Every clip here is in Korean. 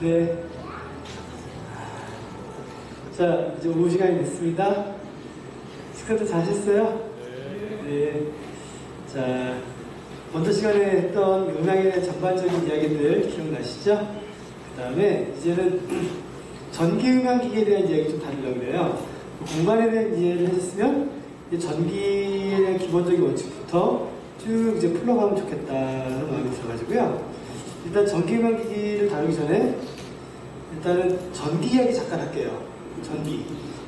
네. 자, 이제 오후 시간이 됐습니다. 식사도 잘 하셨어요? 네. 자, 먼저 시간에 했던 음악에 대한 전반적인 이야기들 기억나시죠? 그 다음에 이제는 전기음향기기에 대한 이야기 좀 다루려고 그래요. 공간에 대한 이해를 해줬으면 전기에 대한 기본적인 원칙부터 쭉 이제 풀러가면 좋겠다는 마음이 들어가지고요. 일단 전기음향기기를 다루기 전에 일단은 전기 이야기 잠깐 할게요.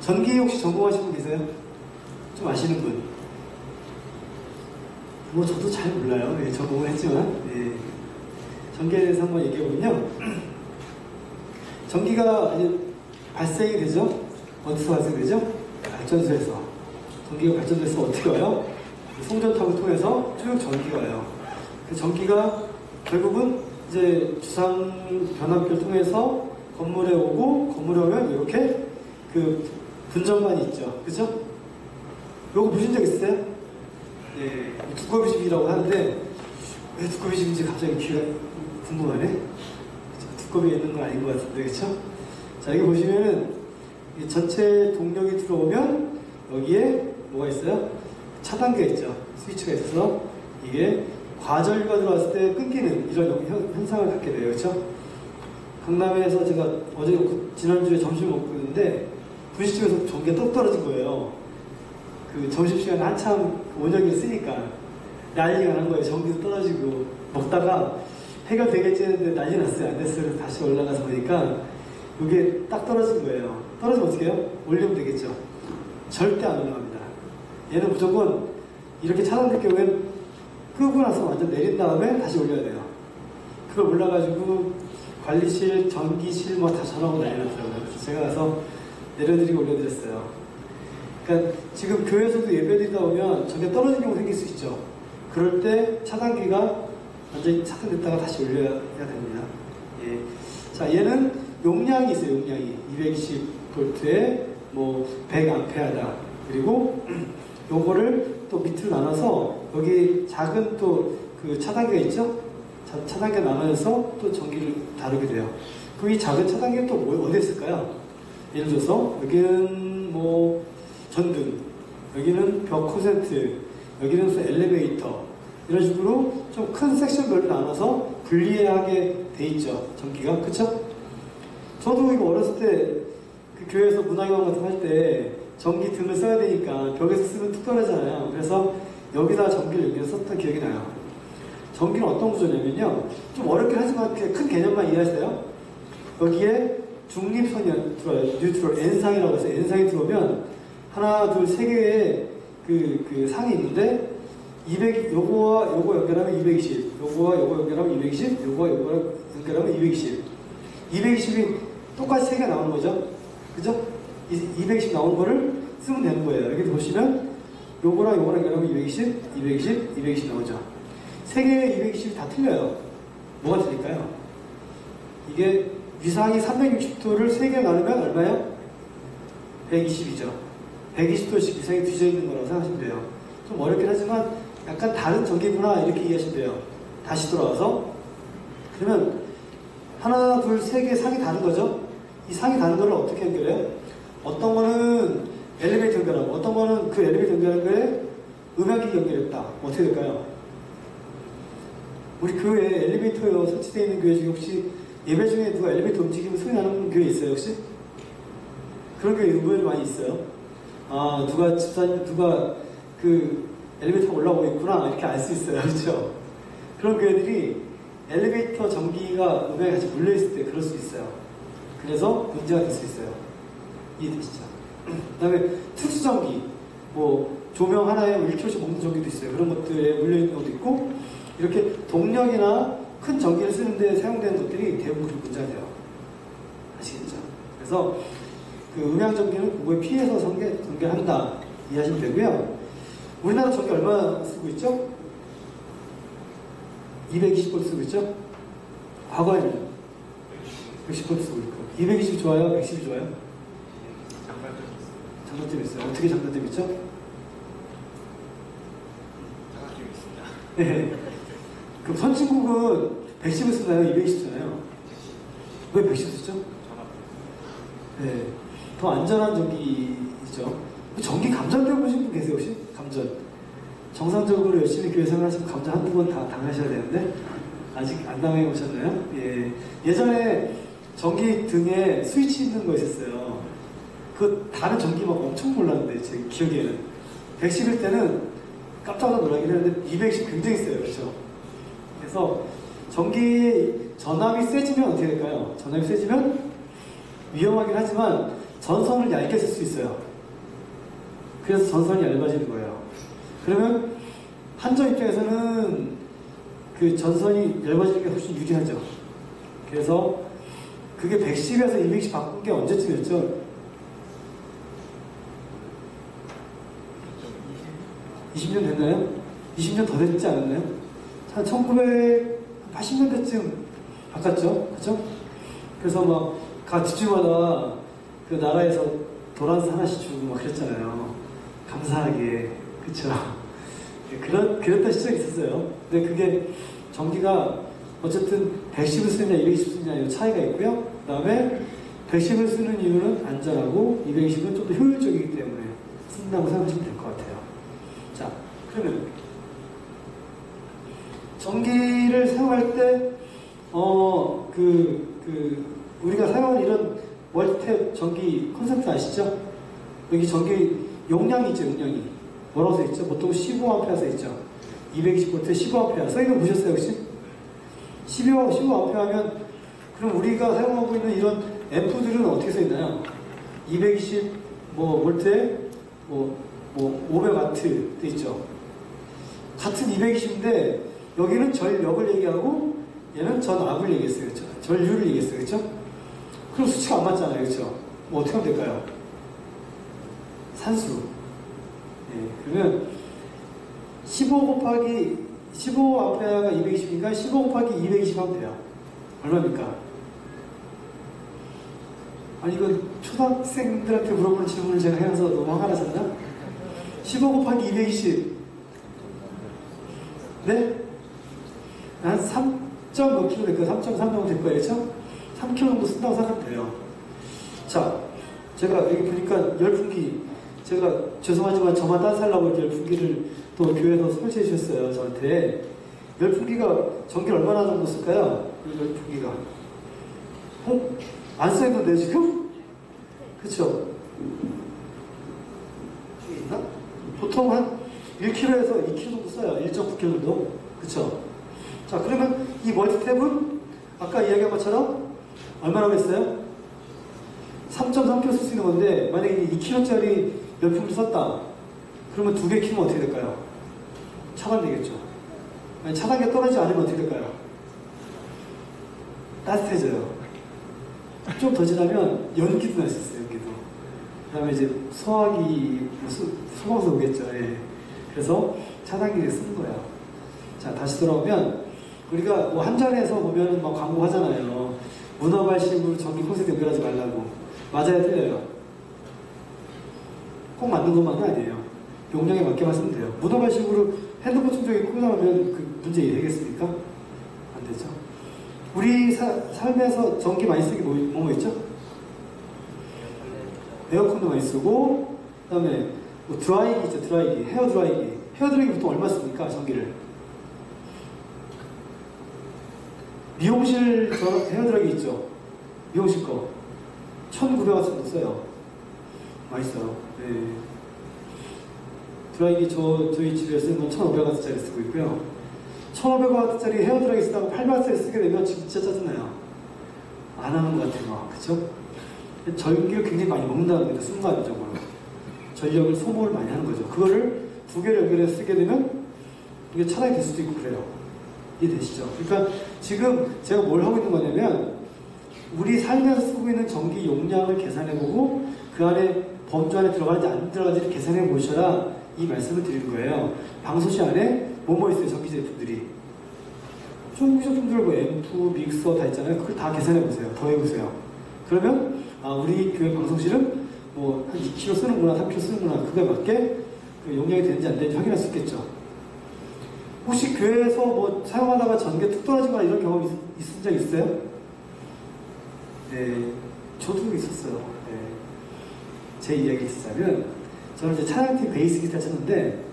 전기 혹시 전공하신 분 계세요? 좀 아시는 분? 뭐 저도 잘 몰라요. 네, 전공을 했지만 네. 전기에 대해서 한번 얘기해보면요. 전기가 이제 발생이 되죠? 어디서 발생되죠? 발전소에서. 전기가 발전돼서 어떻게 와요? 송전탑을 통해서 쭉 전기가 와요. 그 전기가 결국은 이제 주상 변압기를 통해서 건물에 오고, 건물에 오면 이렇게 그 분전관이 있죠. 그죠? 요거 보신 적 있으세요? 네, 두꺼비집이라고 하는데 왜 두꺼비집인지 갑자기 귀가 궁금하네. 두꺼비에 있는 건 아닌 것 같은데, 그쵸? 자, 여기 보시면은 전체 동력이 들어오면 여기에 뭐가 있어요? 차단기가 있죠. 스위치가 있어서 이게 과전류가 들어왔을 때 끊기는 이런 현상을 갖게 돼요. 그쵸? 강남에서 제가 어제 지난주에 점심을 먹고 있는데 분식집에서 전기가 똑 떨어진 거예요. 그 점심시간에 한참 원전기를 쓰니까 난리가 난 거예요. 전기도 떨어지고 먹다가 해결되겠지 했는데 난리 났어요. 안 됐어요. 다시 올라가서 보니까 이게 딱 떨어진 거예요. 떨어지면 어떻게 해요? 올리면 되겠죠. 절대 안 올라갑니다. 얘는 무조건 이렇게 차단될 경우엔 끄고 나서 완전 내린 다음에 다시 올려야 돼요. 그걸 몰라가지고 관리실, 전기실 뭐 다 전화하고 난리 났더라고요. 그래서 제가 가서 내려드리고 올려드렸어요. 그러니까 지금 교회에서도 예배드리다 보면 저게 떨어진 경우 생길 수 있죠. 그럴 때 차단기가 완전히 차단됐다가 다시 올려야 됩니다. 예. 자, 얘는 용량이 있어요. 용량이 220V에 뭐 100A다. 그리고 요거를 또 밑으로 나눠서 여기 작은 또 그 차단기가 있죠. 차단기가 나눠서 또 전기를 다루게 돼요. 그럼 이 작은 차단기는 또 어디에 있을까요? 예를 들어서 여기는 뭐 전등, 여기는 벽 콘센트, 여기는 무슨 엘리베이터, 이런 식으로 좀 큰 섹션별로 나눠서 분리하게 돼 있죠. 전기가. 그쵸? 저도 이거 어렸을 때 그 교회에서 문화교환 같은 거 할 때 전기 등을 써야 되니까 벽에서 쓰면 뚝 떨어지잖아요. 그래서 여기다 전기를 연결해서 썼던 기억이 나요. 전기는 어떤 구조냐면요. 좀 어렵긴 하지만 큰 개념만 이해하세요. 여기에 중립선이 들어와요. 뉴트럴, N상이라고 해서 N상이 들어오면 하나, 둘, 세 개의 그 상이 있는데 200, 요거와 요거 연결하면 220, 요거와 요거 연결하면 220, 요거와 요거 연결하면 220. 220이 똑같이 세 개 나오는 거죠. 그죠? 220 나온 거를 쓰면 되는 거예요. 여기 보시면 요거랑 요거랑 연결하면 220, 220, 220 나오죠. 세 개의 220이 다 틀려요. 뭐가 틀릴까요? 이게 위상이 360도를 3개 나누면 얼마예요? 120이죠. 120도씩 위상이 뒤져 있는 거라고 생각하시면 돼요. 좀 어렵긴 하지만 약간 다른 전기구나 이렇게 이해하시면 돼요. 다시 돌아와서 그러면 하나, 둘, 세 개 상이 다른 거죠? 이 상이 다른 거를 어떻게 연결해요? 어떤 거는 엘리베이터 연결하고 어떤 거는 그 엘리베이터 연결한 거에 음향기기 연결했다. 어떻게 될까요? 우리 교회에 엘리베이터 설치되어 있는 교회 중에 혹시 예배 중에 누가 엘리베이터 움직이면 소리 나는 교회 있어요, 혹시? 그런 교회 의외로 많이 있어요. 아, 누가 집사님, 누가 그 엘리베이터 올라오고 있구나, 이렇게 알 수 있어요. 그렇죠? 그런 교회들이 엘리베이터 전기가 음향에 같이 물려있을 때 그럴 수 있어요. 그래서 문제가 될 수 있어요. 이해되시죠? 그 다음에 특수전기, 뭐 조명 하나에 1kg씩 먹는 전기도 있어요. 그런 것들에 물려있는 것도 있고, 이렇게 동력이나 큰 전기를 쓰는데 사용되는 것들이 대부분 그런 문제가 돼요. 아시겠죠? 그래서 그 음향 전기는 그거에 피해서 전개한다 이해하시면 되고요. 우리나라 전기 얼마 쓰고 있죠? 220V 쓰고 있죠? 과거에는 110V 쓰고 있고 220 좋아요? 110이 좋아요? 장단점이 있어요. 어떻게 장단점이 있죠? 장단점이 있습니다. 네. 그럼 선진국은 110을 쓰나요? 220 쓰나요? 왜 110 쓰죠? 네, 더 안전한 전기이죠. 전기 감전돼 보신 분 계세요 혹시? 감전. 정상적으로 열심히 교회 생활하시면 감전 한두 번 다 당하셔야 되는데 아직 안 당해 보셨나요? 예. 예전에 전기 등에 스위치 있는 거 있었어요. 그 다른 전기 막 엄청 몰랐는데 제 기억에는 110일 때는 깜짝 놀라긴 했는데 210 굉장히 세요. 그렇죠? 그래서 전기 전압이 세지면 어떻게 될까요? 전압이 세지면 위험하긴 하지만 전선을 얇게 쓸 수 있어요. 그래서 전선이 얇아지는 거예요. 그러면 한전 입장에서는 그 전선이 얇아지는 게 훨씬 유리하죠. 그래서 그게 110에서 210 바꾼 게 언제쯤이었죠? 20년 됐나요? 20년 더 됐지 않았나요? 한 1980년대쯤 바꿨죠? 그죠? 그래서 막 각 집주마다 그 나라에서 도란스 하나씩 주고 막 그랬잖아요. 감사하게. 그쵸? 그랬던 시절이 있었어요. 근데 그게 전기가 어쨌든 110을 쓰느냐 220을 쓰느냐 이 차이가 있고요. 그 다음에 110을 쓰는 이유는 안전하고 220은 좀 더 효율적이기 때문에 쓴다고 생각하시면 될 것 같아요. 자, 그러면 전기를 사용할 때 우리가 사용하는 이런 멀티탭 전기 콘센트 아시죠? 여기 전기 용량이 있죠, 용량이. 뭐라고 써있죠? 보통 15A 써있죠. 220V 15A. 써있는 거 보셨어요, 혹시? 15A 하면, 그럼 우리가 사용하고 있는 이런 앰프들은 어떻게 써있나요? 220 볼트에 500W 돼 있죠. 같은 220인데, 여기는 전력을 얘기하고, 얘는 전압을 얘기했어요. 그렇죠? 전류를 얘기했어요. 그렇죠? 그럼 수치가 안 맞잖아요. 그렇죠? 뭐 어떻게 하면 될까요? 산수. 예, 그러면 15A가 220이니까 15 곱하기 220 하면 돼요. 얼마입니까? 아니 이건 초등학생들한테 물어보는 질문을 제가 해서 너무 화가 나셨나? 15 곱하기 220 네? 한 3몇 킬로 될 거예요. 3.3 정도 될 거예요. 그렇죠? 3kg 정도 쓴다고 생각하면 돼요. 자, 제가 여기 보니까 열풍기, 제가 죄송하지만 저만 딴살라고 이렇게 열풍기를 또 교회에서 설치해 주셨어요. 저한테. 열풍기가 전기를 얼마나 정도 쓸까요? 열풍기가. 안 써있는데 지금? 그쵸? 여기 있나? 보통 한 1kg에서 2kg 정도 써요. 1.9kg 정도. 그쵸? 자, 그러면 이 멀티탭은 아까 이야기한 것처럼 얼마라고 했어요? 3.3kg 쓸 수 있는 건데 만약에 2kg짜리 열풍기를 썼다. 그러면 2개 키면 어떻게 될까요? 차단되겠죠. 아니, 차단기가 떨어지지 않으면 어떻게 될까요? 따뜻해져요. 좀 더 지나면 연기도 날 수 있어요. 연기도. 그 다음에 이제 소화기, 소방서 오겠죠. 예. 그래서 차단기를 쓰는 거예요. 자, 다시 돌아오면 우리가 뭐 한전에서 보면 막 광고 하잖아요. 문어발식으로 전기 콘센트 연결하지 말라고. 맞아요, 틀려요? 꼭 맞는 것만은 아니에요. 용량에 맞게만 쓰면 돼요. 문어발식으로 핸드폰 충전기 끄고 나면 그 문제 되겠습니까? 안 되죠. 우리 삶에서 전기 많이 쓰기 뭐 있죠? 에어컨도 많이 쓰고, 그 다음에 뭐 드라이기 있죠, 드라이기. 헤어 드라이기. 헤어 드라이기 보통 얼마 씁니까, 전기를? 미용실 헤어 드라이기 있죠? 미용실 거. 1900W 정도 써요. 많이 써요. 네. 드라이기 저희 집에 쓰는 건 1500W짜리 쓰고 있고요. 1500W짜리 헤어 드라이기 쓰다가 800W짜리 쓰게 되면 진짜 짜증나요. 안 하는 것 같아요. 그쵸? 전기를 굉장히 많이 먹는다는 겁니다. 순간적으로. 전력을 소모를 많이 하는 거죠. 그거를 2개를 연결해서 쓰게 되면 이게 차단이 될 수도 있고 그래요. 이해되시죠? 그러니까 지금 제가 뭘 하고 있는 거냐면 우리 살면서 쓰고 있는 전기 용량을 계산해보고 그 안에 범주 안에 들어가는지 안 들어가는지를 계산해 보셔야 이 말씀을 드리는 거예요. 방소시 안에 뭐뭐 있어요, 전기 제품들이. 전기 제품들 뭐 앰프, 믹서 다 있잖아요. 그걸 다 계산해 보세요. 더해 보세요. 그러면 우리 교회 방송실은 뭐 한 2kg 쓰는구나, 3kg 쓰는구나, 그거에 맞게 그 용량이 되는지 안 되는지 확인할 수 있겠죠. 혹시 교회에서 뭐 사용하다가 전기가 툭 떨어지거나 이런 경험 있은 적 있어요? 네, 저도 있었어요. 네. 제 이야기 듣자면 저는 이제 찬양팀 베이스 기타 쳤는데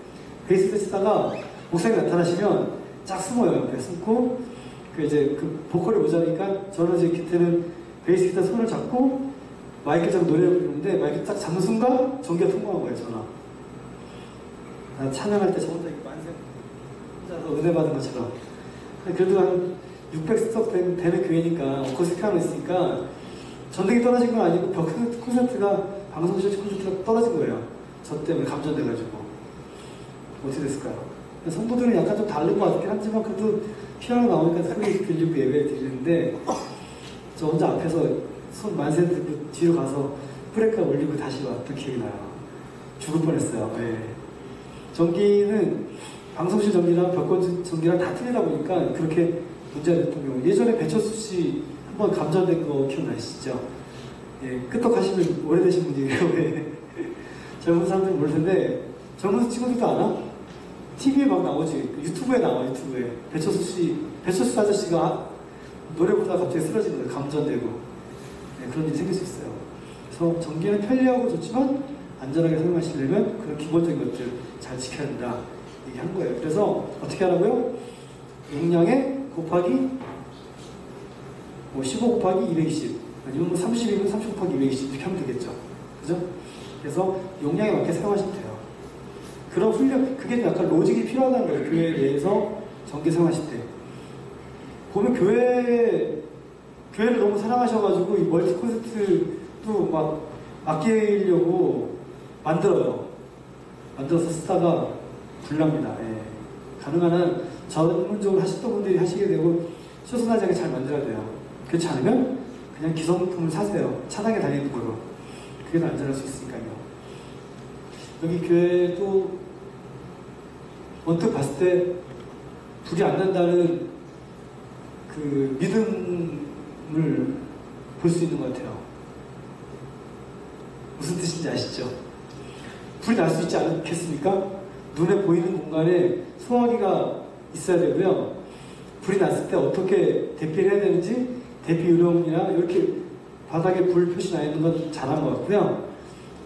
베이스 기타 치다가 목사님 나타나시면 쫙 숨어요. 옆에 숨고 이제 그 보컬이 모자라니까 저는 이제 기타는 베이스 기타 손을 잡고 마이크 잡고 노래를 부르는데 마이크 딱 잡는 순간 전기가 통과한 거예요. 전화. 나 찬양할 때 저 혼자 이렇게 만세 혼자서 은혜 받은 것처럼. 그래도 한 600석 되는 교회니까 어쿠스틱 하나 있으니까 전등이 떨어진 건 아니고 벽 콘서트가 방송실 콘서트가 떨어진 거예요. 저 때문에 감전돼가지고 어떻게 됐을까요? 성도들은 약간 좀 다른 것 같긴 하지만 그래도 피아노 나오니까 소리 들리고 예배 드리는데 저 혼자 앞에서 손 만세 들고 뒤로 가서 브레이크 올리고 다시 왔던 기억이 나요. 죽을 뻔했어요. 네. 전기는 방송실 전기랑 벽건 전기랑 다 틀리다 보니까 그렇게 문제가 됐던 경우. 예전에 배철수 씨 한번 감전된 거 기억나시죠? 예, 끄떡하시는 오래되신 분이에요. 젊은 사람들은 모를 텐데 젊은 친구들도 아나? TV에 막 나오지. 유튜브에 나와, 유튜브에. 배철수 아저씨가 노래 부르다가 갑자기 쓰러진 거예요. 감전되고. 네, 그런 일이 생길 수 있어요. 그래서 전기는 편리하고 좋지만 안전하게 사용하시려면 그런 기본적인 것들 잘 지켜야 된다. 얘기한 거예요. 그래서 어떻게 하라고요? 용량에 곱하기 15 곱하기 220 아니면 30이면 30 곱하기 220 이렇게 하면 되겠죠. 그죠? 그래서 용량에 맞게 사용하시면 돼요. 그런 훈련, 그게 약간 로직이 필요하다는 거예요. 교회에 대해서 전기 사용하실 때. 보면 교회를 너무 사랑하셔가지고 이 멀티 콘서트도 막 아끼려고 만들어요. 만들어서 쓰다가 불납니다. 예. 가능한 한 전문적으로 하셨던 분들이 하시게 되고 쇼스나지 않게 잘 만들어야 돼요. 그렇지 않으면 그냥 기성품을 사세요. 차량에 다니는 거로. 그게 더 안전할 수 있으니까요. 여기 교회도 언뜻 봤을 때 불이 안 난다는 그 믿음을 볼 수 있는 것 같아요. 무슨 뜻인지 아시죠? 불이 날 수 있지 않겠습니까? 눈에 보이는 공간에 소화기가 있어야 되고요. 불이 났을 때 어떻게 대피를 해야 되는지 대피 요령이나 이렇게 바닥에 불 표시 나 있는 건 잘한 것 같고요.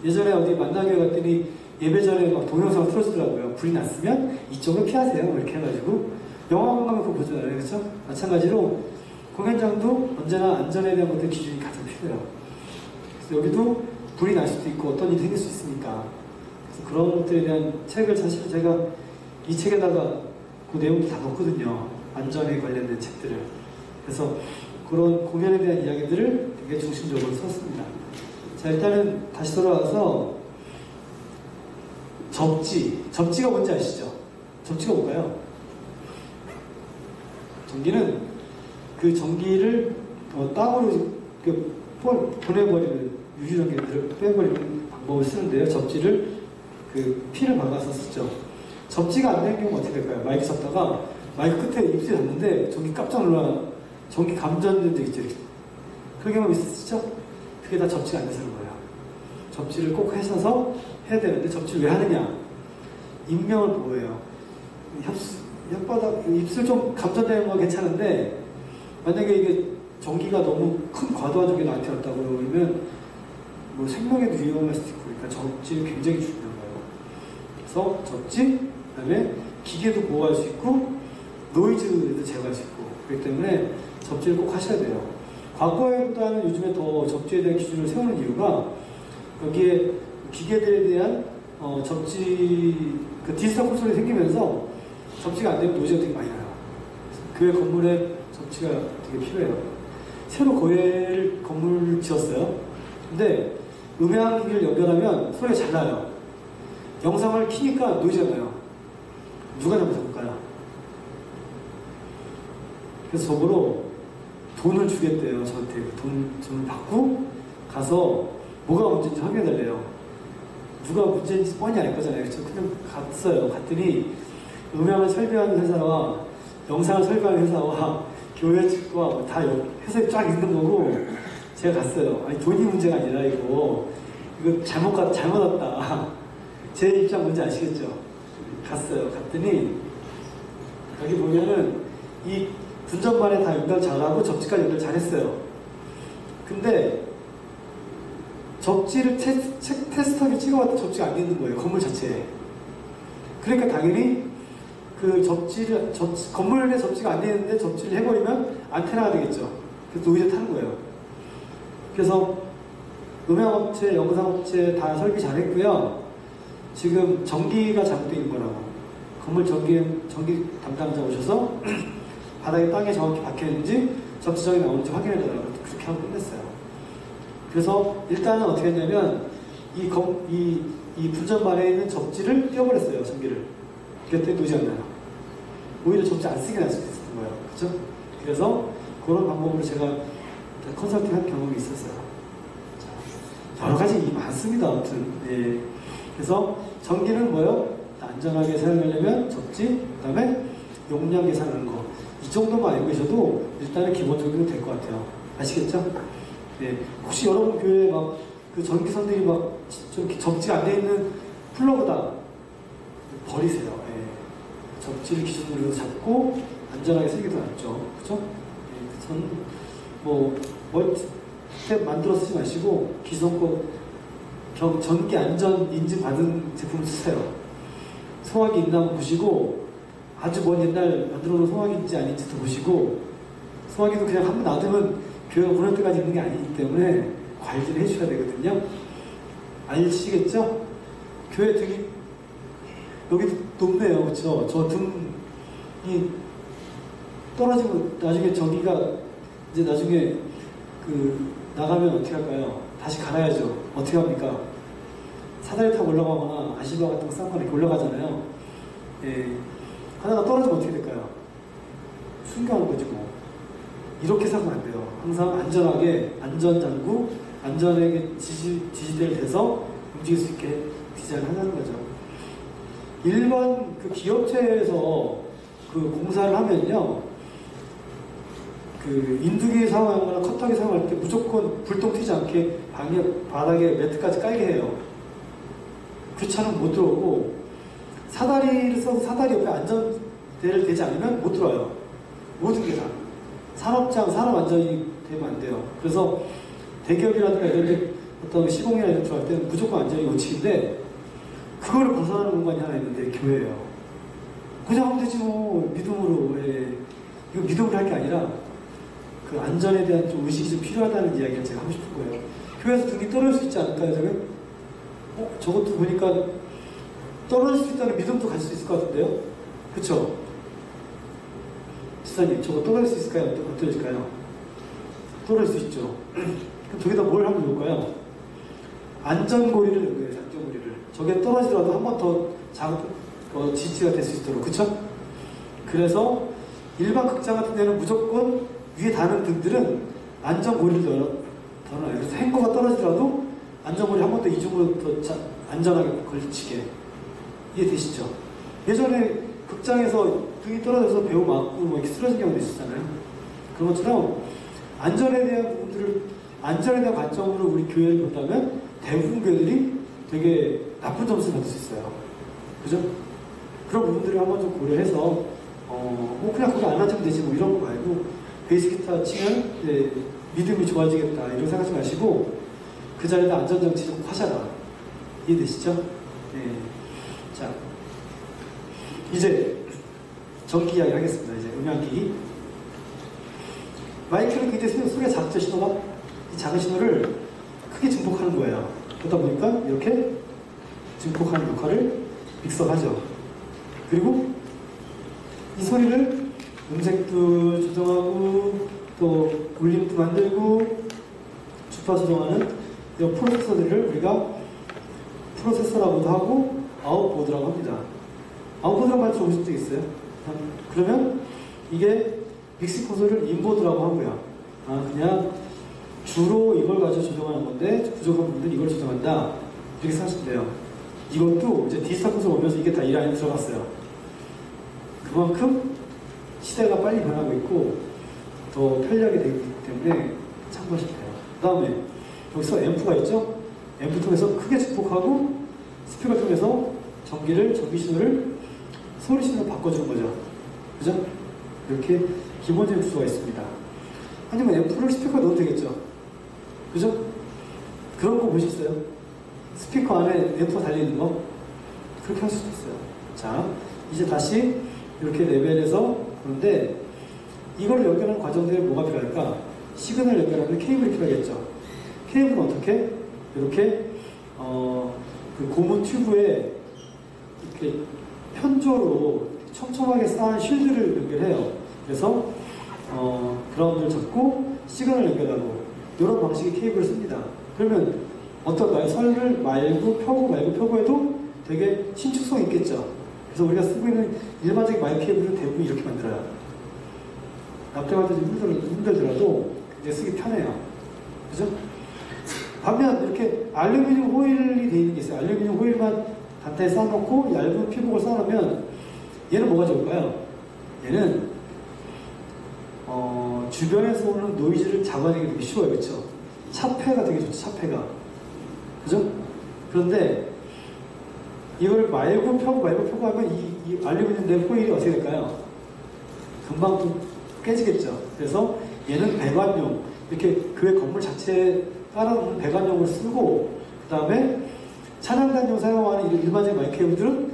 예전에 어디 만나게 갔더니 예배 전에 막 동영상 틀어주더라고요. 불이 났으면 이쪽을 피하세요. 이렇게 해가지고 영화관 가면 그거 보잖아요. 그렇죠? 마찬가지로 공연장도 언제나 안전에 대한 것들 기준이 가장 필요해요. 그래서 여기도 불이 날 수도 있고 어떤 일이 생길 수 있으니까 그래서 그런 것들에 대한 책을 사실 제가 이 책에다가 그 내용도 다 넣거든요. 안전에 관련된 책들을. 그래서 그런 공연에 대한 이야기들을 되게 중심적으로 썼습니다. 자, 일단은 다시 돌아와서 접지가 뭔지 아시죠? 접지가 뭘까요? 전기는 그 전기를 땅으로 보내버리는 유기전기들을 빼버리는 방법을 쓰는데요. 접지를 그 피를 박아서 쓰죠. 접지가 안 되는 경우는 어떻게 될까요? 마이크 잡다가 마이크 끝에 입술이 닿는데 전기 깜짝 놀라 전기 감전된 적 있죠. 그런 경우 있으시죠? 그게 다 접지가 안 돼서 그런 거예요. 접지를 꼭 하셔서 해야 되는데 접지를 왜 하느냐? 인명을 보호해요. 혓바닥, 입술 좀 감전되는 건 괜찮은데 만약에 이게 전기가 너무 큰 과도한 전기가 나한테 왔다고 그러면 뭐 생명에도 위험할 수도 있고 그러니까 접지는 굉장히 중요한 거예요. 그래서 접지, 그 다음에 기계도 보호할 수 있고 노이즈도 제거할 수 있고 그렇기 때문에 접지를 꼭 하셔야 돼요. 과거보다는 요즘에 더 접지에 대한 기준을 세우는 이유가 여기에 기계들에 대한 접지, 그 디지털 콘솔이 생기면서 접지가 안 되면 노이즈가 되게 많이 나요. 교회 건물에 접지가 되게 필요해요. 새로 교회를 건물을 지었어요. 근데 음향기기를 연결하면 소리가 잘 나요. 영상을 키니까 노이즈가 나요. 누가 잘못해볼까요? 그래서 저보러 돈을 주겠대요. 저한테 돈을 받고 가서 뭐가 문제인지 확인해달래요. 누가 문제인지 뻔히 알 거잖아요. 그래서 그냥 갔어요. 갔더니 음향을 설계하는 회사와 영상을 설계하는 회사와 교회 측과 다 회사에 쫙 있는 거고 제가 갔어요. 아니 돈이 문제가 아니라 이거 잘못 왔다. 제 입장 뭔지 아시겠죠? 갔어요. 갔더니 여기 보면은 이 분전반에 다 연결 잘하고 접지까지 연결 잘했어요. 근데 접지를 테스터기 찍어봤더니 접지가 안 되는 거예요. 건물 자체에. 그러니까 당연히 그 건물에 접지가 안 되는데 접지를 해버리면 안테나가 되겠죠. 그래서 노이즈 타는 거예요. 그래서 음향업체, 영상업체 다 설비 잘했고요. 지금 전기가 잘못되어 있는 거라고. 건물 전기 담당자 오셔서 바닥에 땅에 정확히 박혀있는지 접지점이 나오는지 확인해달라고 그렇게 하고 끝냈어요. 그래서 일단은 어떻게 했냐면 이 분전반에 있는 접지를 떼어버렸어요. 전기를. 그랬더니 노지 안 나요. 오히려 접지 안 쓰게 날 수도 있었던 거예요. 그죠? 그래서 그런 방법으로 제가 컨설팅 한 경험이 있었어요. 자, 여러 가지 많습니다. 아무튼. 예. 그래서 전기는 뭐요? 안전하게 사용하려면 접지, 그 다음에 용량 계산하는 거. 이 정도만 알고 계셔도 일단은 기본적으로 될 것 같아요. 아시겠죠? 네. 혹시 여러분 교회에 막 그 전기선들이 막 좀 접지가 안 돼 있는 플러그다. 버리세요. 예. 접지를 기준으로 잡고 안전하게 쓰기도 낫죠. 그죠? 예. 전, 스텝 만들어 쓰지 마시고 기존 거 전기 안전 인증 받은 제품을 쓰세요. 소화기 있나 한번 보시고 아주 먼 옛날 만들어 놓은 소화기인지 아닌지도 보시고 소화기도 그냥 한번 놔두면 교회가 보낼 때까지 있는 게 아니기 때문에 관리를 해주셔야 되거든요. 아시겠죠? 교회 등이 여기 높네요. 그쵸? 저 등이 떨어지고 나중에 전기가 이제 나중에 나가면 어떻게 할까요? 다시 갈아야죠. 어떻게 합니까? 사다리 타고 올라가거나 아시바 같은 거 쌓고 이렇게 올라가잖아요. 예. 하나가 떨어지면 어떻게 될까요? 숨겨하는 거지 뭐. 이렇게 생각하면 안 돼요. 항상 안전하게 안전장구, 안전하게 지지대를 대서 움직일 수 있게 디자인하자는 거죠. 일반 그 기업체에서 그 공사를 하면요. 그 인두기 사용하거나 커터기 사용할 때 무조건 불똥 튀지 않게 바닥에 매트까지 깔게 해요. 그렇지 않으면 못 들어오고 사다리를 써서 사다리 옆에 안전대를 대지 않으면 못 들어와요. 모든 게 다. 산업 안전이 되면 안 돼요. 그래서 대기업이라든가 이런 데 어떤 시공이나 이런 데 들어갈 때는 무조건 안전이 원칙인데 그거를 벗어나는 공간이 하나 있는데 교회예요. 그냥 하면 되지 뭐 믿음으로. 예. 이거 믿음으로 할 게 아니라 그 안전에 대한 좀 의식이 좀 필요하다는 이야기를 제가 하고 싶은 거예요. 교회에서 등이 떨어질 수 있지 않을까요, 저는? 저것도 보니까 떨어질 수 있다는 믿음도 가질 수 있을 것 같은데요? 그쵸? 지사님, 저거 떨어질 수 있을까요? 어떨까요? 떨어질 수 있죠. 그럼 저기다 뭘 하면 좋을까요? 안전고리를 넣은 거예요, 안전고리를. 저게 떨어지더라도 한 번 더 지지가 될 수 있도록. 그쵸? 그래서 일반 극장 같은 데는 무조건 위에 다는 등들은 안전고리를 덜어놔요. 그래서 행거가 떨어지더라도 안전고리 한 번 더 이중으로 더 안전하게 걸치게. 이해되시죠? 예전에 극장에서 등이 떨어져서 배우 맞고 뭐 이렇게 쓰러진 경우도 있었잖아요. 그런 것처럼 안전에 대한 관점으로 우리 교회를 본다면 대부분 교회들이 되게 나쁜 점수를 받을 수 있어요. 그죠? 그런 부분들을 한번 좀 고려해서 그냥 거기 안 앉으면 되지 뭐 이런 거 말고 베이스 기타 치면 믿음이 좋아지겠다 이런 생각하지 마시고 그 자리에다 안전장치를 꼭 하셔라. 이해되시죠? 네. 자, 이제 전기 이야기 하겠습니다. 이제 음향기. 마이크는 굉장히 소리가 작죠, 신호가? 이 작은 신호를 크게 증폭하는 거예요. 그러다 보니까 이렇게 증폭하는 역할을 믹서가 하죠. 그리고 이 소리를 음색도 조정하고 또 울림도 만들고 주파 조정하는 이런 프로세서들을 우리가 프로세서라고도 하고 아웃보드라고 합니다. 아웃보드라고 말 들어보신 적 있어요? 그러면 이게 믹스 콘솔을 인보드라고 하고요. 그냥 주로 이걸 가지고 조정하는 건데 부족한 분들은 이걸 조정한다. 이렇게 생각하시면 돼요. 이것도 이제 디지털 콘솔 오면서 이게 다 이 라인에 들어갔어요. 그만큼 시대가 빨리 변하고 있고 더 편리하게 되기 때문에 참고하시면 돼요. 그 다음에 여기서 앰프가 있죠? 앰프 통해서 크게 증폭하고 스피커 통해서 전기 신호를 소리 신호로 바꿔주는 거죠. 그죠? 이렇게 기본적인 구조가 있습니다. 아니면 앰프를 스피커에 넣어도 되겠죠? 그죠? 그런 거 보셨어요? 스피커 안에 앰프가 달려있는 거? 그렇게 할 수도 있어요. 자, 이제 다시 이렇게 레벨에서 그런데 이걸 연결하는 과정들에 뭐가 필요할까? 시그널 연결하는 케이블이 필요하겠죠. 케이블은 어떻게? 이렇게 그 고무 튜브에 이렇게 편조로 촘촘하게 쌓은 쉴드를 연결해요. 그래서 그라운드를 잡고 시그널을 연결하고 이런 방식의 케이블을 씁니다. 그러면 어떨까요? 선을 말고 펴고 해도 되게 신축성이 있겠죠. 그래서 우리가 쓰고 있는 일반적인 마이크 케이블은 대부분 이렇게 만들어요. 납땜할 때 좀 힘들더라도 이제 쓰기 편해요. 그죠? 반면 이렇게 알루미늄 호일이 되어 있는 게 있어요. 알루미늄 호일만 단타에 쌓아놓고 얇은 피복을 쌓아놓으면 얘는 뭐가 좋을까요? 얘는 주변에서 오는 노이즈를 잡아내기 되게 쉬워요. 그렇죠? 차폐가 되게 좋죠. 차폐가. 그죠? 그런데 이걸 말고 펴고 하면 이 알루미늄 내 호일이 어떻게 될까요? 금방 또 깨지겠죠. 그래서 얘는 배관용, 이렇게 교회 건물 자체에 깔아놓는 배관용을 쓰고, 그 다음에 찬양단용 사용하는 이런 일반적인 마이크 케이블들은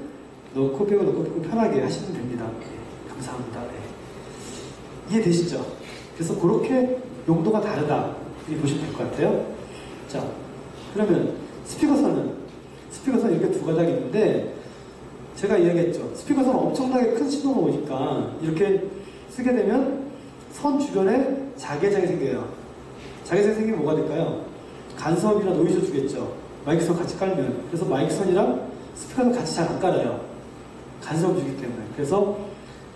넣고 빼고 편하게 하시면 됩니다. 네, 감사합니다. 네. 이해되시죠? 그래서 그렇게 용도가 다르다. 이렇게 보시면 될 것 같아요. 자, 그러면 스피커선은 이렇게 두 가닥이 있는데, 제가 이야기했죠. 스피커선은 엄청나게 큰 신호가 오니까 이렇게 쓰게 되면 선 주변에 자개장이 생겨요. 자개장이 생기면 뭐가 될까요? 간섭이나 노이즈 주겠죠. 마이크선 같이 깔면. 그래서 마이크선이랑 스피커는 같이 잘 안 깔아요. 간섭을 주기 때문에. 그래서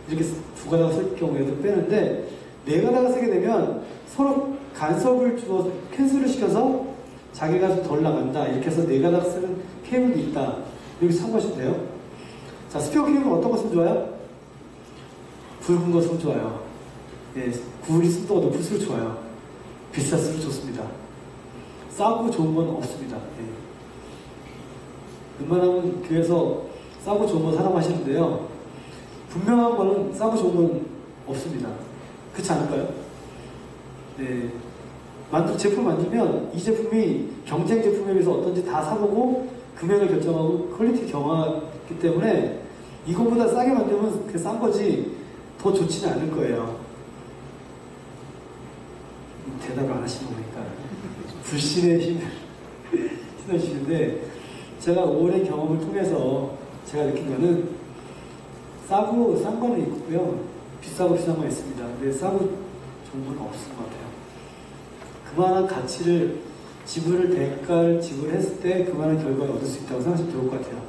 이렇게 두 가닥을 쓸 경우에도 빼는데, 네 가닥을 쓰게 되면 서로 간섭을 주어서 캔슬을 시켜서 자기가 좀 덜 나간다. 이렇게 해서 네 가닥 쓰는 케이블도 있다. 여기 참고하시면 돼요. 자, 스피커 케이블은 어떤 거 쓰면 좋아요? 굵은 거 쓰면 좋아요. 예, 구울이 순도가 높을수록 좋아요. 비쌀수록 좋습니다. 싸고 좋은 건 없습니다. 예. 웬만하면 교회에서 싸고 좋은 건 사랑하시는데요. 분명한 거는 싸고 좋은 건 없습니다. 그렇지 않을까요? 네. 제품 만들면 이 제품이 경쟁 제품에 비해서 어떤지 다 사보고 금액을 결정하고 퀄리티 경하기 때문에 이거보다 싸게 만들면 그게 싼 거지 더 좋지는 않을 거예요. 대답을 안 하시는 거 보니까 불신의 힘을 신어주시는데, 제가 오랜 경험을 통해서 제가 느낀 거는 싸고 싼 거는 있고요, 비싸고 비싼 거 있습니다. 근데 싸고 좋은 건 없을 것 같아요. 그만한 가치를 대가를 지불했을 때 그만한 결과를 얻을 수 있다고 생각하시면 좋을 것 같아요.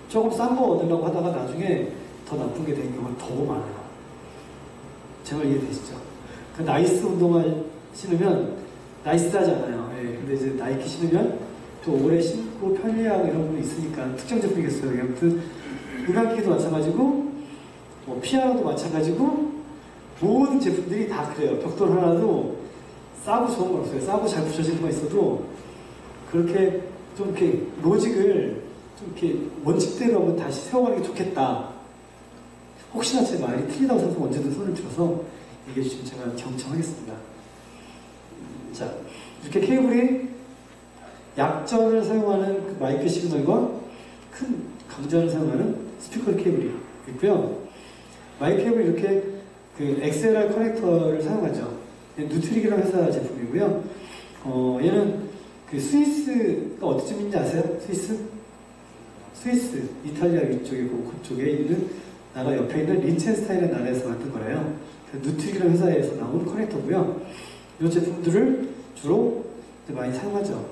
조금 싼 거 얻으려고 하다가 나중에 더 나쁘게 된 경우가 더 많아요. 제 말 이해되시죠? 그 나이스 운동화 신으면 나이스하지 않아요. 예, 근데 이제 나이키 신으면 또 오래 신고 편리하고 이런 부분이 있으니까 특정 제품이겠어요. 아무튼 음악기도 마찬가지고 뭐 피아노도 마찬가지고 모든 제품들이 다 그래요. 벽돌 하나도 싸고 좋은 건 없어요. 싸고 잘 붙여지는 거 있어도 그렇게 좀 이렇게 로직을 좀 이렇게 원칙대로 한번 다시 세워가는 게 좋겠다. 혹시나 제 말이 틀리다고 생각하면 언제든 손을 들어서 얘기해 주시면 제가 경청하겠습니다. 자, 이렇게 케이블이 약전을 사용하는 그 마이크 시그널과 큰 강전을 사용하는 스피커 케이블이 있고요. 마이크 케이블이 이렇게 그 XLR 커넥터를 사용하죠. 누트릭이라는 회사 제품이고요. 얘는 그 스위스가 어디쯤인지 아세요? 스위스, 이탈리아 위쪽에 그쪽에 있는 나라 옆에 있는 린첸스타인의 나라에서 만든 거래요. 누트릭이라는 회사에서 나온 커넥터고요. 이 제품들을 주로 많이 사용하죠.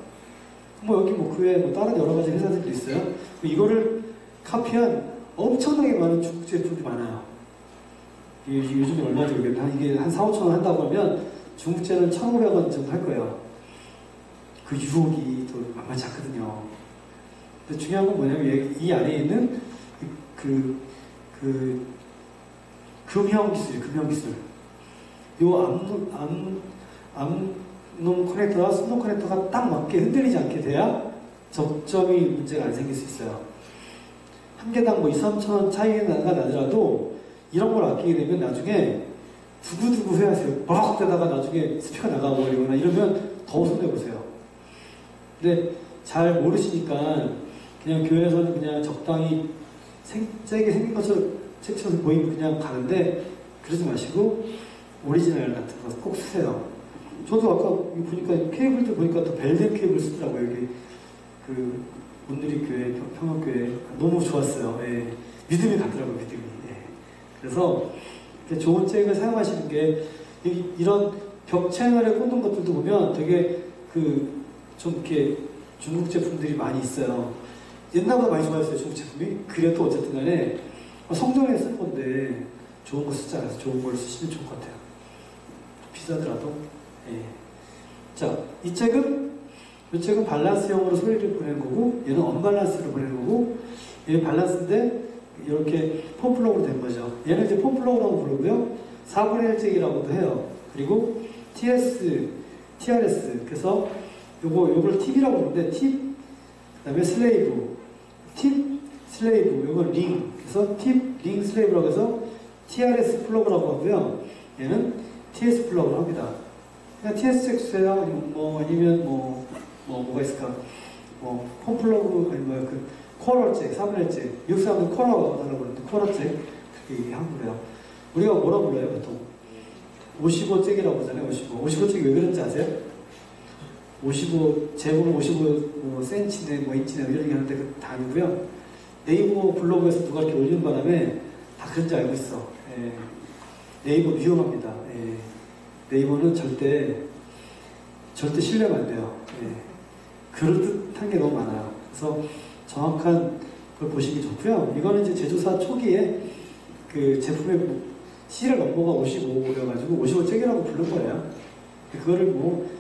뭐 여기 뭐 그 외에 뭐 다른 여러 가지 회사들도 있어요. 이거를 카피한 엄청나게 많은 중국 제품들이 많아요. 요즘에 얼마인지 모르겠는데 이게 한 4, 5천 원 한다고 하면 중국제는 1,500원 정도 할 거예요. 그 유혹이 또 만만치 않거든요. 근데 중요한 건 뭐냐면 이 안에 있는 금형 기술. 요 암놈 커넥터와 순놈 커넥터가 딱 맞게 흔들리지 않게 돼야 접점이 문제가 안 생길 수 있어요. 한 개당 뭐 2, 3천 원 차이가 나더라도 이런 걸 아끼게 되면 나중에 두고두고 후회하세요. 막 되다가 나중에 스피커 나가버리거나 이러면 더 더 손해보세요. 근데 잘 모르시니까 그냥 교회에서는 그냥 적당히 세게 생긴 것처럼 책처럼 보이면 그냥 가는데 그러지 마시고 오리지널 같은 거 꼭 쓰세요. 저도 아까 보니까 케이블도 보니까 또 벨덴 케이블 쓰더라고요. 여기 그 온누리 교회, 평화교회 너무 좋았어요. 예. 믿음이 가더라고요, 믿음이. 예. 그래서 이렇게 좋은 잭을 사용하시는 게 이런 벽 채널에 꽂는 것들도 보면 되게 그 좀 이렇게 중국 제품들이 많이 있어요. 옛날보다 많이 좋아졌어요, 중국 제품이. 그래도 어쨌든 간에 성전에 쓸 건데 좋은 거 쓰지 않아서 좋은 걸 쓰시면 좋을 것 같아요. 비싸더라도. 예. 자, 이 책은 밸런스형으로 소리를 보내는 거고, 얘는 언밸런스로 보내는 거고, 얘는 밸런스인데 이렇게 폼플러그로 된 거죠. 얘는 이제 폼플러그라고 부르고요. 4분의 1 잭이라고도 해요. 그리고 TRS. 그래서 요걸 팁이라고 부르는데, 팁, 그 다음에 슬레이브. 팁, 슬레이브. 요건 링. 그래서 팁, 링, 슬레이브라고 해서 TRS 플러그라고 하고요. 얘는 TS 플러그라고 합니다. 그냥 TS 잭 주세요. 아니면 뭐가 있을까? 폼 플러그, 아니면 그 코럴 잭, 4분의 1 잭. 미국 사람들은 코럴이라고 부르는데, 코럴 잭. 그렇게 얘기하고 그래요. 우리가 뭐라 불러요, 보통? 55 잭이라고 하잖아요, 55. 55 잭이 왜 그런지 아세요? 55, 제곱은 55cm네, 인치네, 이런 얘기 하는데 그 다 아니고요. 네이버 블로그에서 누가 이렇게 올리는 바람에 다 그런지 알고 있어. 예. 네이버 위험합니다. 예. 네이버는 절대 신뢰가 안 돼요. 예. 그럴듯한 게 너무 많아요. 그래서 정확한 걸 보시기 좋고요. 이거는 이제 제조사 초기에 그 제품의 시리얼 넘버가 55여가지고 55잭이라고 부른 거예요. 그거를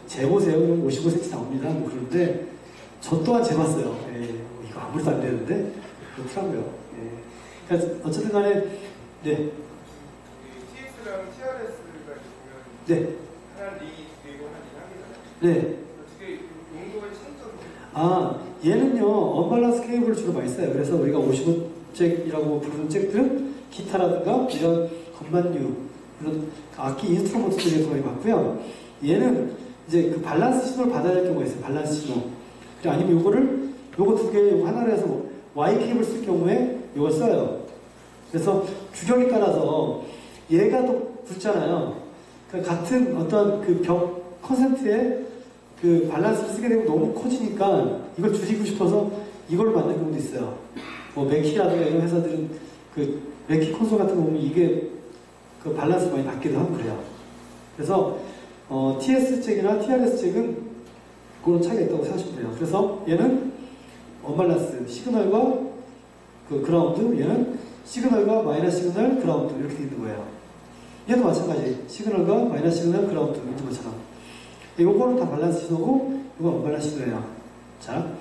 재보세요. 그럼 55cm 나옵니다. 그런데 저 또한 재봤어요. 예. 이거 아무래도 안 되는데 그렇더라고요. 예. 그러니까 어쨌든 간에 네. TX랑 TRS가 보면 네. 하나 리 그리고 하나 하기잖아요. 네. 어떻게 용도의 차이점이 얘는요, 언밸런스 케이블을 주로 많이 써요. 그래서 우리가 55잭이라고 부르는 잭들은 기타라든가 이런 건반류, 이런 악기 인스트루먼트들에서 많이 봤고요. 얘는 이제 그 밸런스 신호를 받아야 할 경우가 있어요. 밸런스 신호. 아니면 요거 두 개, 요거 하나로 해서 Y 케이블 쓸 경우에 요걸 써요. 그래서 규격에 따라서 얘가 더 굵잖아요. 그러니까 같은 어떤 그 벽 컨센트에 그 밸런스를 쓰게 되면 너무 커지니까 이걸 줄이고 싶어서 이걸 만든 경우도 있어요. 맥키라든가 이런 회사들은 그 맥키 콘솔 같은 거 보면 이게 그 밸런스 많이 받기도 하고 그래요. 그래서 TS 잭이나 TRS 잭은 그런 차이가 있다고 생각하시면 돼요. 그래서 얘는 언밸런스 시그널과 그 그라운드, 얘는 시그널과 마이너스 시그널, 그라운드 이렇게 있는 거예요. 얘도 마찬가지. 시그널과 마이너스 시그널, 그라운드 있는 것처럼. 요거는 다 밸런스 신호고, 이건 언밸런스 신호예요. 자,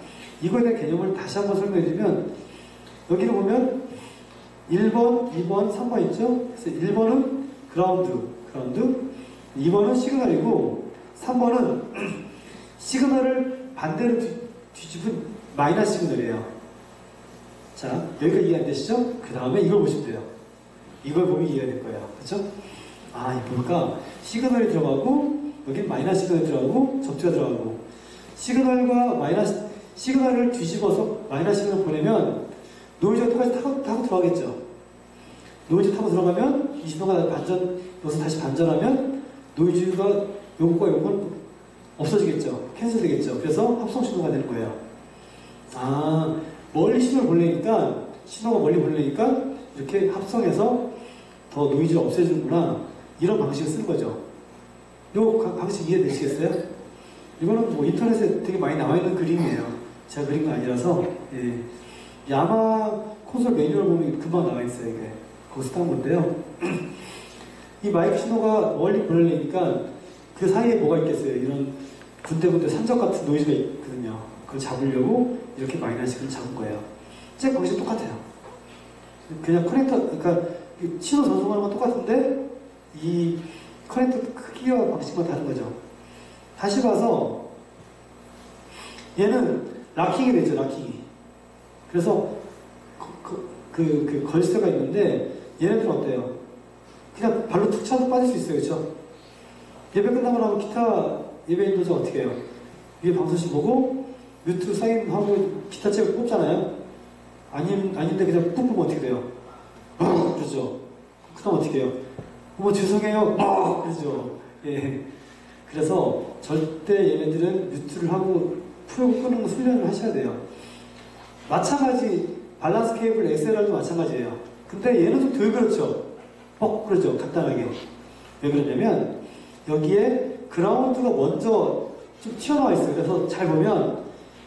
이거에 대한 개념을 다시 한번 설명해 드리면, 여기를 보면 1번, 2번, 3번 있죠? 그래서 1번은 그라운드, 2번은 시그널이고, 3번은 시그널을 반대로 뒤집은 마이너스 시그널이에요. 자, 여기가 이해 안 되시죠? 그 다음에 이걸 보시면 돼요. 이걸 보면 이해가 될 거예요. 그렇죠? 보니까 시그널이 들어가고, 여기 마이너스 시그널이 들어가고, 접지가 들어가고, 시그널을 뒤집어서 마이너스 시그널 보내면 노이즈가 똑같이 타고 들어가겠죠. 노이즈 타고 들어가면 이 신호가 여기서 다시 반전하면 노이즈가 요거과 요건 없어지겠죠. 캔슬 되겠죠. 그래서 합성 신호가 되는 거예요. 멀리 신호가 멀리 보내니까 이렇게 합성해서 더 노이즈를 없애주는구나. 이런 방식을 쓰는 거죠. 요 방식 이해되시겠어요? 이거는 인터넷에 되게 많이 나와있는 그림이에요. 제가 그린 건 아니라서. 예. 야마 콘솔 매뉴얼 보면 금방 나와있어요. 이게. 거기서 딴 건데요. 이 마이크 신호가 멀리 보내려니까 그 사이에 뭐가 있겠어요? 이런 군데군데 산적 같은 노이즈가 있거든요. 그걸 잡으려고 이렇게 마이너스를 잡은 거예요. 잭 방식 똑같아요. 그냥 그러니까 신호 전송하는 건 똑같은데 이 커넥터 크기와 방식만 다른 거죠. 다시 봐서 얘는 락킹이 되죠, 락킹이. 그래서 그 걸쇠가 있는데 얘네들은 어때요? 그냥 발로 툭 차서 빠질 수 있어요, 그렇죠? 예배 끝나고 나면 기타 예배 인도자 어떻게 해요? 위에 방송실 보고 뮤트 사인하고 기타 채고 뽑잖아요. 아닌데 그냥 꾹 뽑으면 어떻게 돼요? 그렇죠. 그 다음 어떻게 해요? 죄송해요. 그렇죠. 예. 그래서 절대 얘네들은 뮤트를 하고 풀고 끄는 거 훈련을 하셔야 돼요. 마찬가지 밸런스 케이블 XLR도 마찬가지예요. 근데 얘는 좀 덜 그렇죠. 그러죠. 간단하게. 왜 그러냐면 여기에 그라운드가 먼저 좀 튀어나와 있어요. 그래서 잘 보면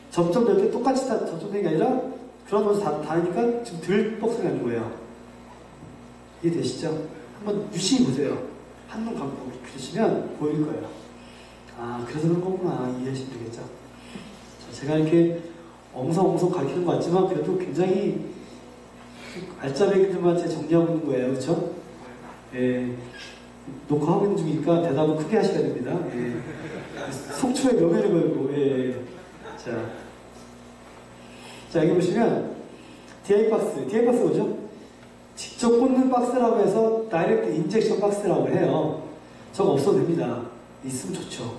점점 이렇게 똑같이 다 접점되는 게 아니라 그라운드 먼저 닿으니까 지금 덜 뻑소리 나는 거예요. 이해되시죠? 한번 유심히 보세요. 한눈 감고 그러시면 보일 거예요. 아, 그래서 그런 거구나. 이해하시면 되겠죠? 자, 제가 이렇게 엉성엉성 가르치는 것 같지만 그래도 굉장히 알짜배기들만 제 정리하고 있는 거예요. 그렇죠? 예, 녹화하고 있는 중이니까 대답은 크게 하셔야 됩니다. 예. 속초에 명예를 걸고. 예. 자, 여기 보시면 DI 박스 뭐죠? 직접 꽂는 박스라고 해서 다이렉트 인젝션 박스라고 해요. 저거 없어도 됩니다. 있으면 좋죠.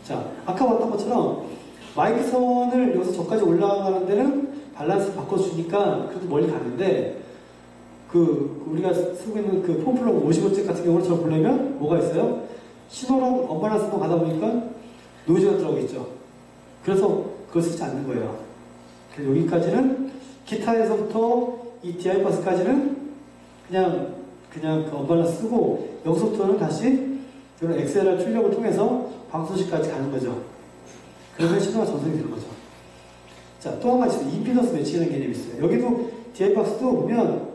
자, 아까 봤던 것처럼 마이크 선을 여기서 저까지 올라가는 데는 밸런스 바꿔주니까 그래도 멀리 가는데 우리가 쓰고 있는 그 폼플러그 55잭 같은 경우는 저를 보려면 뭐가 있어요? 신호랑 언밸런스로 가다 보니까 노이즈가 들어가고 있죠. 그래서 그걸 쓰지 않는 거예요. 그래서 여기까지는 기타에서부터 이 DI 박스까지는 그냥 그 언밸런스 쓰고 여기서부터는 다시 이런 XLR 출력을 통해서 방송실까지 가는 거죠. 그러면 신호가 전송이 되는 거죠. 자, 또 한 가지 임피던스 매칭이라는 개념이 있어요. 여기도 DI 박스도 보면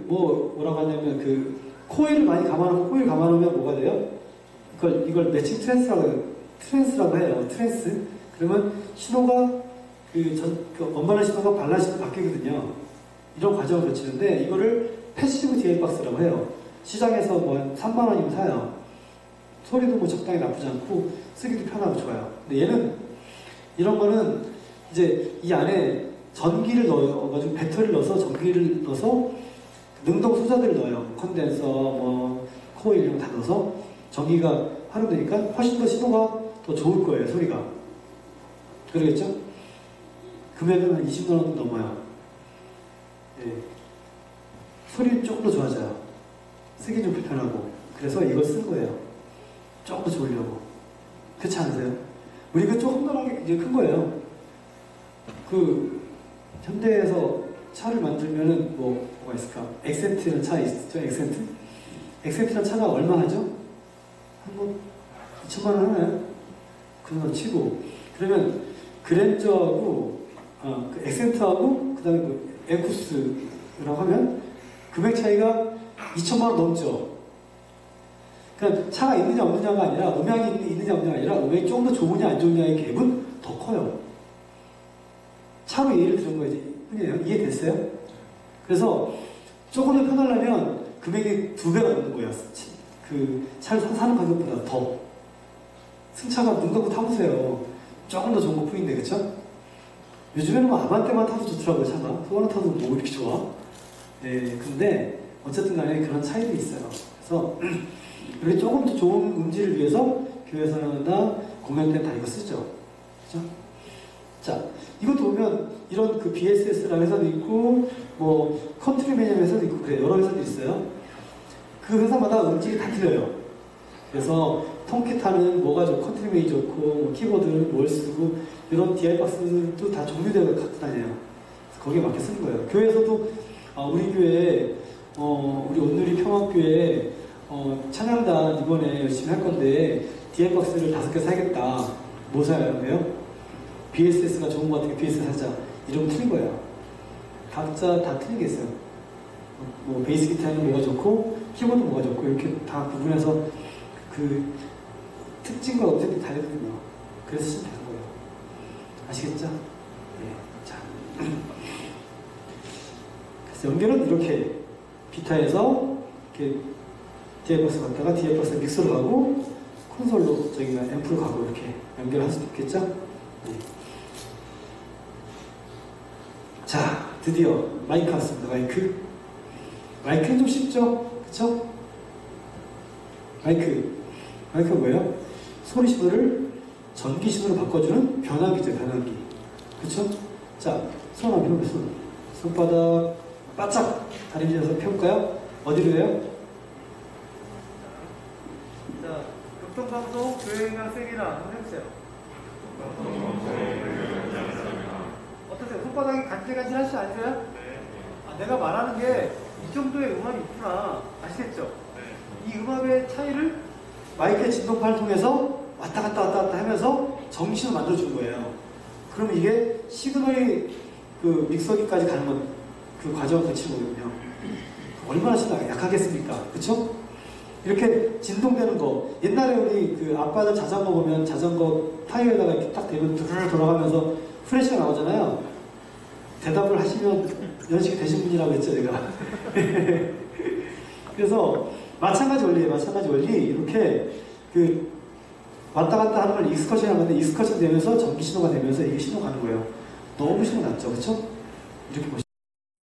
뭐라고 하냐면 코일을 많이 감아놓고 코일 감아놓으면 뭐가 돼요? 이걸 매칭 트랜스라고 해요. 트랜스. 그러면 신호가 언밸런스 신호가 밸런스 신호로 바뀌거든요. 이런 과정을 거치는데 이거를 패시브 DI 박스라고 해요. 시장에서 뭐 한 3만 원이면 사요. 소리도 뭐 적당히 나쁘지 않고 쓰기도 편하고 좋아요. 근데 얘는 이런 거는 이제 이 안에 전기를 넣어가지고 배터리를 넣어서 전기를 넣어서 능동 소자들을 넣어요. 컨덴서, 코일 이런 거 다 넣어서 전기가 활용되니까 훨씬 더 신호가 더 좋을 거예요. 소리가. 그러겠죠? 금액은 한 20만 원 넘어요. 예. 소리 조금 더 좋아져요. 쓰기 좀 불편하고. 그래서 이걸 쓴 거예요. 조금 더 좋으려고. 그렇지 않으세요? 우리가 조금 더 이제 큰 거예요. 현대에서 차를 만들면은 뭐가 있을까? 엑센트라는 차 있죠? 엑센트라는 차가 얼마 하죠? 한 2천만 원 하나요? 그런 거 치고. 그러면 그랜저하고 그 엑센트하고 그 다음에 에쿠스라고 하면 금액 차이가 2천만 원 넘죠. 그러니까 차가 있느냐 없느냐가 아니라 음향이 있느냐 없느냐가 아니라 음향이 좀 더 좋으냐 안 좋으냐의 갭은 더 커요. 차로 예를 들은 거예요. 뿐이에요. 이해됐어요? 그래서 조금 더 편하려면 금액이 2배가 넘는 거예요. 차를 사는 가격보다 더. 승차가 눈 감고 타보세요. 조금 더 좋은 거 뿐인데, 그쵸? 요즘에는 뭐 아반떼만 타도 좋더라고요, 차가. 소원을 타도 뭐 이렇게 좋아? 네, 근데 어쨌든 간에 그런 차이도 있어요. 그래서 이렇게 조금 더 좋은 음질을 위해서 교회에서나 공연 때는 다 이거 쓰죠. 그죠? 자, 이것도 보면 이런 BSS라는 회사도 있고 컨트리맨이라는 회사도 있고 그래요. 여러 회사도 있어요. 그 회사마다 음질이 다 틀려요. 그래서 통기타는 뭐가 좋고 컨트리맨이 좋고 키보드는 뭘 쓰고 이런 DI 박스도 다 종류대로 갖고 다녀요. 그래서 거기에 맞게 쓰는 거예요. 교회에서도 우리 교회 우리 온누리 평화교회 찬양단 이번에 열심히 할 건데 DI 박스를 5개 사야겠다. 뭐 사요? 왜요? BSS가 좋은 것 같으니까 BSS 사자. 이러면 틀린 거예요. 각자 다 틀린 게 있어요. 베이스 기타는 뭐가 좋고 키보드 뭐가 좋고 이렇게 다 구분해서 그 특징과 objectiv이 다르거든요. 그래서 쓰면 되는 거예요. 아시겠죠? 네. 자. 그래서 연결은 이렇게 비타에서 이렇게 DI-박스 갔다가 DI-박스 믹서로 가고 콘솔로 저기가 앰프로 가고 이렇게 연결할 수도 있겠죠? 네. 자, 드디어 마이크 왔습니다. 마이크는 좀 쉽죠? 그쵸? 마이크 그러니까 뭐예요? 소리 신호를 전기 신호로 바꿔주는 변압기죠, 변압기. 그쵸? 자, 손 한번 펴보세요. 손바닥 바짝 다리미면서 펴볼까요? 어디로 해요? 자, 교통방송 교행량 세기나 한번 해보세요. 어떠세요? 손바닥이 간질간질하시지 않으세요? 아, 내가 말하는 게 이 정도의 음압이 있구나. 아시겠죠? 이 음압의 차이를 마이크의 진동파를 통해서 왔다 갔다 하면서 정신을 만들어주는 거예요. 그러면 이게 시그널이 그 믹서기까지 가는 건 그 과정을 거치는 거거든요. 얼마나 약하겠습니까? 그쵸? 이렇게 진동되는 거. 옛날에 우리 그 아빠들 자전거 보면 자전거 타이어에다가 이렇게 딱 대면 두루루 돌아가면서 프레시가 나오잖아요. 대답을 하시면 연식이 되신 분이라고 했죠, 제가. 그래서 마찬가지 원리예요, 마찬가지 원리. 이렇게 그 왔다 갔다 하는 걸 익스커션 하는데 익스커션 되면서 전기 신호가 되면서 이게 신호 가는 거예요. 너무 신호 났죠, 그쵸? 이렇게 보시면.